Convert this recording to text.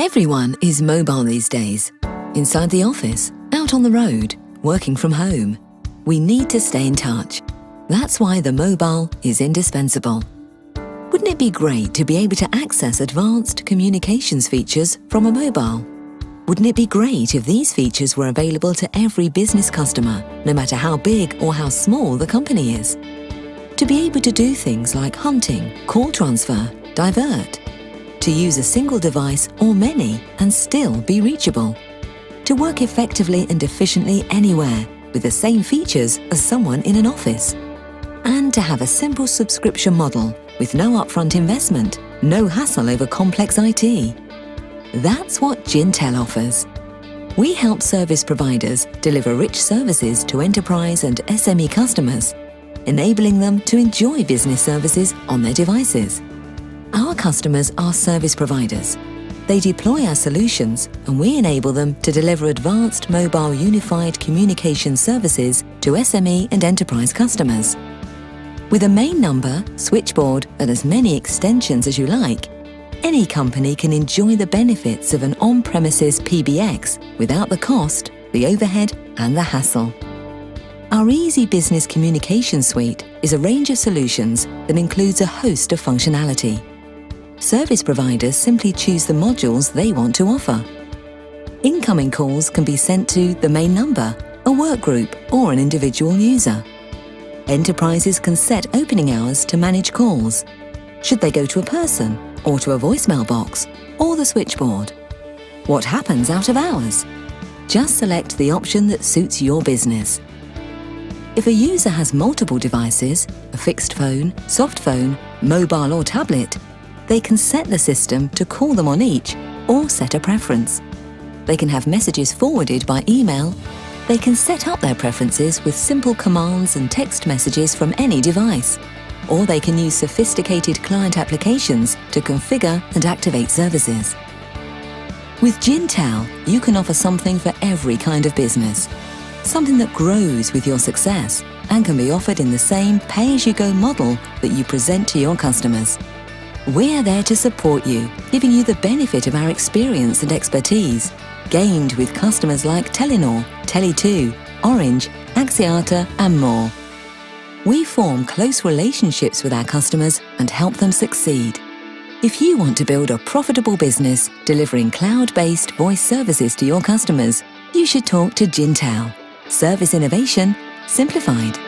Everyone is mobile these days. Inside the office, out on the road, working from home. We need to stay in touch. That's why the mobile is indispensable. Wouldn't it be great to be able to access advanced communications features from a mobile? Wouldn't it be great if these features were available to every business customer, no matter how big or how small the company is? To be able to do things like hunting, call transfer, divert. To use a single device or many and still be reachable. To work effectively and efficiently anywhere with the same features as someone in an office. And to have a simple subscription model with no upfront investment, no hassle over complex IT. That's what Jintel offers. We help service providers deliver rich services to enterprise and SME customers, enabling them to enjoy business services on their devices. Our customers are service providers. They deploy our solutions and we enable them to deliver advanced mobile unified communication services to SME and enterprise customers. With a main number, switchboard and as many extensions as you like, any company can enjoy the benefits of an on-premises PBX without the cost, the overhead and the hassle. Our Easy Business Communication Suite is a range of solutions that includes a host of functionality. Service providers simply choose the modules they want to offer. Incoming calls can be sent to the main number, a work group or an individual user. Enterprises can set opening hours to manage calls. Should they go to a person or to a voicemail box or the switchboard? What happens out of hours? Just select the option that suits your business. If a user has multiple devices, a fixed phone, soft phone, mobile or tablet, they can set the system to call them on each or set a preference. They can have messages forwarded by email. They can set up their preferences with simple commands and text messages from any device. Or they can use sophisticated client applications to configure and activate services. With Jintel, you can offer something for every kind of business. Something that grows with your success and can be offered in the same pay-as-you-go model that you present to your customers. We're there to support you, giving you the benefit of our experience and expertise, gained with customers like Telenor, Tele2, Orange, Axiata and more. We form close relationships with our customers and help them succeed. If you want to build a profitable business delivering cloud-based voice services to your customers, you should talk to Jintel. Service innovation simplified.